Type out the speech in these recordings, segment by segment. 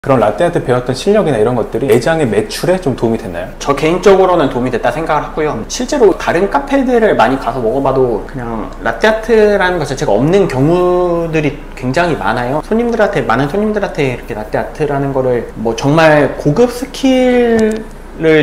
그런 라떼아트 배웠던 실력이나 이런 것들이 매장의 매출에 좀 도움이 됐나요? 저 개인적으로는 도움이 됐다 생각을 하고요. 실제로 다른 카페들을 많이 가서 먹어봐도 그냥 라떼아트라는 것 자체가 없는 경우들이 굉장히 많아요. 많은 손님들한테 이렇게 라떼아트라는 거를 뭐 정말 고급 스킬을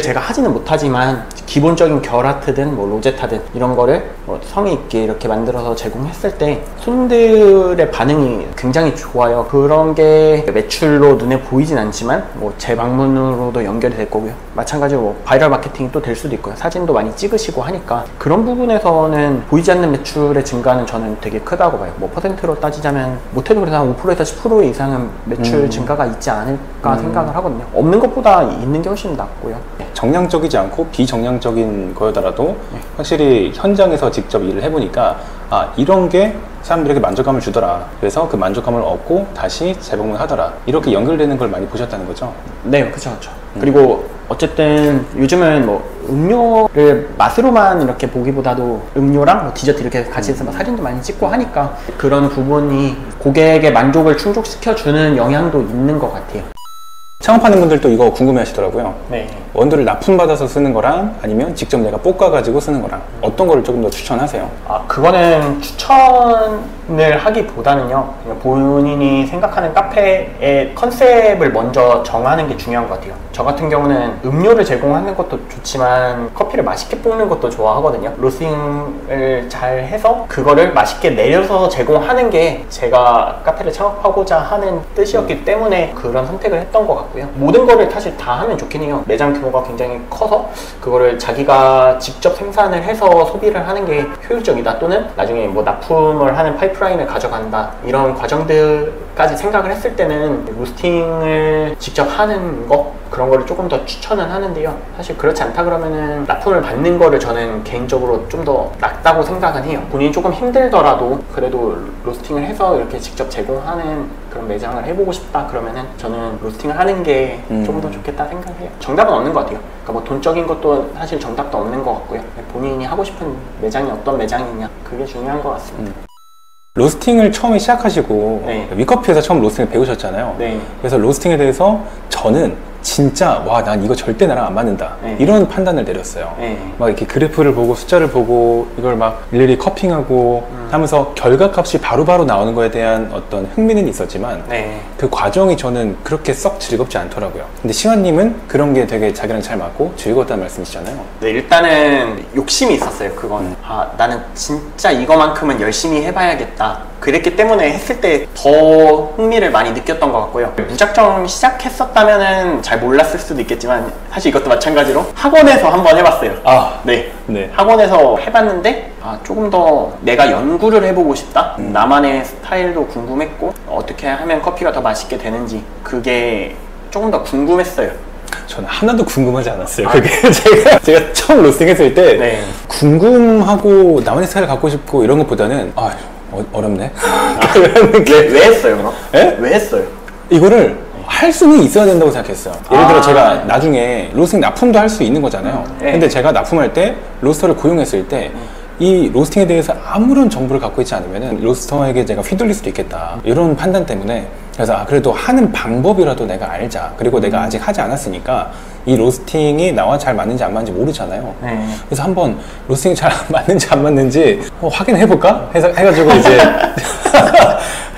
제가 하지는 못하지만 기본적인 결아트든 뭐 로제타든 이런 거를 뭐 성의 있게 이렇게 만들어서 제공했을 때 손님들의 반응이 굉장히 좋아요. 그런 게 매출로 눈에 보이진 않지만 뭐 재방문으로도 연결이 될 거고요. 마찬가지로 뭐 바이럴 마케팅이 또 될 수도 있고요. 사진도 많이 찍으시고 하니까 그런 부분에서는 보이지 않는 매출의 증가는 저는 되게 크다고 봐요. 뭐 퍼센트로 따지자면 못해도 그래도 한 5%에서 10% 이상은 매출 증가가 있지 않을까 생각을 하거든요. 없는 것보다 있는 게 훨씬 낫고요. 정량적이지 않고 비정량적인 거더라도 확실히 현장에서 직접 일을 해보니까 이런 게 사람들에게 만족감을 주더라. 그래서 그 만족감을 얻고 다시 재방문하더라. 이렇게 연결되는 걸 많이 보셨다는 거죠? 네, 그렇죠. 그리고 어쨌든 요즘은 뭐 음료를 맛으로만 이렇게 보기보다도 음료랑 뭐 디저트 이렇게 같이 해서 사진도 많이 찍고 하니까 그런 부분이 고객의 만족을 충족시켜주는 영향도 있는 것 같아요. 창업하는 분들도 이거 궁금해 하시더라고요. 네. 원두를 납품받아서 쓰는 거랑 아니면 직접 내가 볶아가지고 쓰는 거랑 어떤 거를 조금 더 추천하세요? 그거는 추천을 하기보다는요, 그냥 본인이 생각하는 카페의 컨셉을 먼저 정하는 게 중요한 것 같아요. 저 같은 경우는 음료를 제공하는 것도 좋지만 커피를 맛있게 볶는 것도 좋아하거든요. 로스팅을 잘 해서 그거를 맛있게 내려서 제공하는 게 제가 카페를 창업하고자 하는 뜻이었기 때문에 그런 선택을 했던 것 같고요. 모든 거를 사실 다 하면 좋긴 해요. 매장 규모가 굉장히 커서 그거를 자기가 직접 생산을 해서 소비를 하는 게 효율적이다, 또는 나중에 뭐 납품을 하는 파이프라인을 가져간다, 이런 과정들까지 생각을 했을 때는 로스팅을 직접 하는 거, 그런 거를 조금 더 추천은 하는데요. 사실 그렇지 않다 그러면은 납품을 받는 거를 저는 개인적으로 좀 더 낫다고 생각은 해요. 본인이 조금 힘들더라도 그래도 로스팅을 해서 이렇게 직접 제공하는 그런 매장을 해보고 싶다 그러면은 저는 로스팅을 하는 게 조금 더 좋겠다 생각해요. 정답은 없는 것 같아요. 그러니까 뭐 돈적인 것도 사실 정답도 없는 것 같고요. 본인이 하고 싶은 매장이 어떤 매장이냐, 그게 중요한 것 같습니다. 로스팅을 처음에 시작하시고 네. 위커피에서 처음 로스팅을 배우셨잖아요. 네. 그래서 로스팅에 대해서 저는 진짜 난 이거 절대 나랑 안 맞는다, 네. 이런 판단을 내렸어요. 네. 막 이렇게 그래프를 보고 숫자를 보고 이걸 막 일일이 커핑하고 하면서 결과값이 바로바로 나오는 거에 대한 어떤 흥미는 있었지만 네. 그 과정이 저는 그렇게 썩 즐겁지 않더라고요. 근데 시환님은 그런 게 되게 자기랑 잘 맞고 즐거웠다는 말씀이시잖아요. 네, 일단은 욕심이 있었어요. 그건 나는 진짜 이거만큼은 열심히 해봐야겠다, 그랬기 때문에 했을 때 더 흥미를 많이 느꼈던 것 같고요. 무작정 시작했었다면은 잘 몰랐을 수도 있겠지만 사실 이것도 마찬가지로 학원에서 한번 해봤어요. 네. 학원에서 해봤는데 조금 더 내가 연구를 해보고 싶다, 나만의 스타일도 궁금했고 어떻게 하면 커피가 더 맛있게 되는지 그게 조금 더 궁금했어요. 저는 하나도 궁금하지 않았어요. 그게 제가 처음 로스팅했을 때 네. 궁금하고 나만의 스타일을 갖고 싶고 이런 것보다는 어렵네. 왜 했어요 그럼? 예? 왜 했어요? 이거를 할 수는 있어야 된다고 생각했어요. 예를 들어 제가 나중에 로스팅 납품도 할 수 있는 거잖아요. 근데 제가 납품할 때 로스터를 고용했을 때 이 로스팅에 대해서 아무런 정보를 갖고 있지 않으면 로스터에게 제가 휘둘릴 수도 있겠다, 이런 판단 때문에 그래서 그래도 하는 방법이라도 내가 알자. 그리고 내가 아직 하지 않았으니까 이 로스팅이 나와 잘 맞는지 안 맞는지 모르잖아요. 그래서 한번 로스팅이 잘 맞는지 안 맞는지 확인해볼까? 해가지고 이제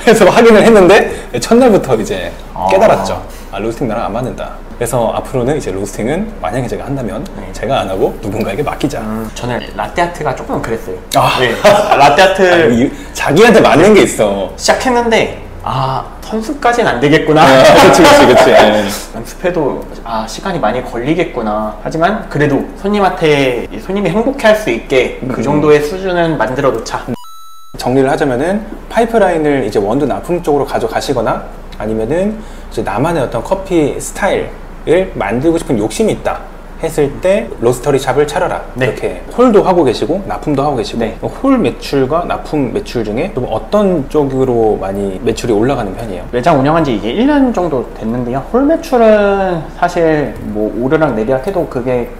해서 확인을 했는데 첫날부터 이제 깨달았죠. 로스팅 나랑 안 맞는다. 그래서 앞으로는 이제 로스팅은 만약에 제가 한다면 제가 안 하고 누군가에게 맡기자. 저는 라떼아트가 조금 그랬어요. 네. 라떼아트 자기한테 맞는 게 있어. 시작했는데 선수까지는 안 되겠구나. 그치. 연습해도 시간이 많이 걸리겠구나. 하지만 그래도 손님이 행복해할 수 있게 그 정도의 수준은 만들어 놓자. 정리를 하자면은 파이프라인을 이제 원두 납품 쪽으로 가져가시거나 아니면은 이제 나만의 어떤 커피 스타일을 만들고 싶은 욕심이 있다 했을 때 로스터리 샵을 차려라. 이렇게 홀도 하고 계시고 납품도 하고 계시고 홀 매출과 납품 매출 중에 좀 어떤 쪽으로 많이 매출이 올라가는 편이에요? 매장 운영한 지 이게 1년 정도 됐는데요. 홀 매출은 사실 뭐 오르락 내리락 해도 그게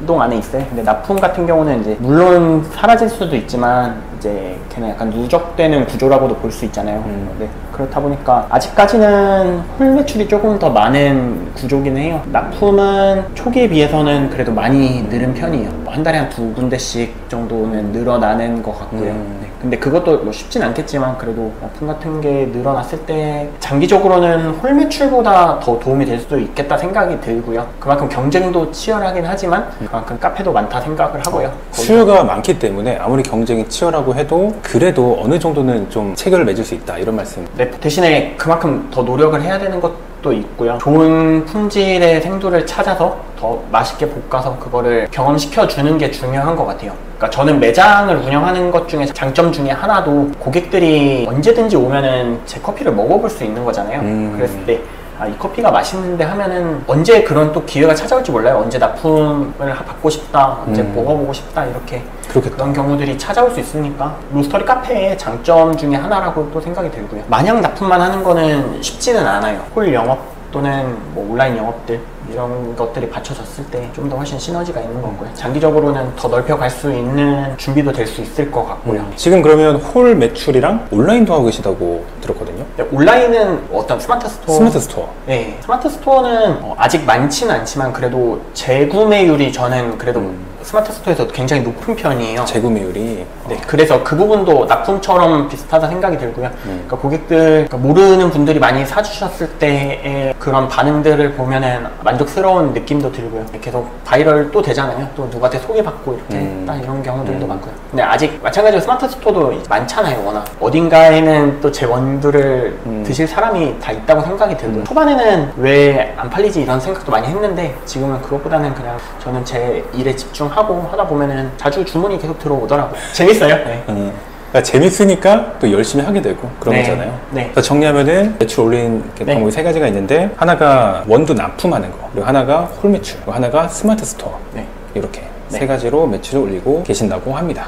행동 안에 있어요. 근데 납품 같은 경우는 이제 물론 사라질 수도 있지만 이제 걔는 약간 누적되는 구조라고도 볼 수 있잖아요. 네, 그렇다 보니까 아직까지는 홀 매출이 조금 더 많은 구조긴 해요. 납품은 초기에 비해서는 그래도 많이 늘은 편이에요. 한 달에 한 2군데씩 정도는 늘어나는 것 같고요. 네, 근데 그것도 뭐 쉽진 않겠지만 그래도 납품 같은 게 늘어났을 때 장기적으로는 홀 매출보다 더 도움이 될 수도 있겠다 생각이 들고요. 그만큼 경쟁도 치열하긴 하지만 그만큼 카페도 많다 생각을 하고요. 수요가 많기 때문에 아무리 경쟁이 치열하고 해도 그래도 어느 정도는 좀 체결을 맺을 수 있다 이런 말씀. 네, 대신에 그만큼 더 노력을 해야 되는 것도 있고요. 좋은 품질의 생두를 찾아서 더 맛있게 볶아서 그거를 경험시켜 주는 게 중요한 것 같아요. 그러니까 저는 매장을 운영하는 것 중에 장점 중에 하나도 고객들이 언제든지 오면은 제 커피를 먹어볼 수 있는 거잖아요. 그랬을 때 아, 이 커피가 맛있는데 하면은 언제 그런 또 기회가 찾아올지 몰라요. 언제 납품을 받고 싶다, 언제 먹어보고 싶다 이렇게 그렇겠다. 그런 경우들이 찾아올 수 있으니까 로스터리 카페의 장점 중에 하나라고 또 생각이 들고요. 마냥 납품만 하는 거는 쉽지는 않아요. 홀 영업 또는 뭐 온라인 영업들 이런 것들이 받쳐졌을 때 좀 더 훨씬 시너지가 있는 거고요. 장기적으로는 더 넓혀갈 수 있는 준비도 될 수 있을 것 같고요. 지금 그러면 홀 매출이랑 온라인도 하고 계시다고 들었거든요. 네, 온라인은 어떤 스마트 스토어? 스마트 스토어. 네, 스마트 스토어는 아직 많지는 않지만 그래도 재구매율이 저는 그래도 스마트 스토어에서 굉장히 높은 편이에요. 재구매율이. 네, 그래서 그 부분도 납품처럼 비슷하다 생각이 들고요. 그러니까 고객들, 그러니까 모르는 분들이 많이 사주셨을 때의 그런 반응들을 보면은 만족스러운 느낌도 들고요. 계속 바이럴 또 되잖아요. 또 누구한테 소개받고 이렇게 딱 이런 경우들도 많고요. 근데 아직 마찬가지로 스마트 스토어도 많잖아요, 워낙. 어딘가에는 또 제 원두를 드실 사람이 다 있다고 생각이 들고요. 초반에는 왜 안 팔리지 이런 생각도 많이 했는데 지금은 그것보다는 그냥 저는 제 일에 집중하고 하다 보면은 자주 주문이 계속 들어오더라고요. 재밌어요. 네. 그러니까 재밌으니까 또 열심히 하게 되고 그런 네. 거잖아요. 네. 그래서 정리하면은 매출 올린 네. 방법이 세 가지가 있는데 하나가 원두 납품하는 거, 그리고 하나가 홀 매출, 그리고 하나가 스마트 스토어. 네. 이렇게 네. 세 가지로 매출을 올리고 계신다고 합니다.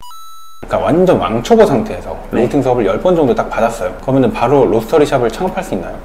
그러니까 완전 왕초보 상태에서 네. 로스팅 수업을 10번 정도 딱 받았어요. 그러면 바로 로스터리 샵을 창업할 수 있나요?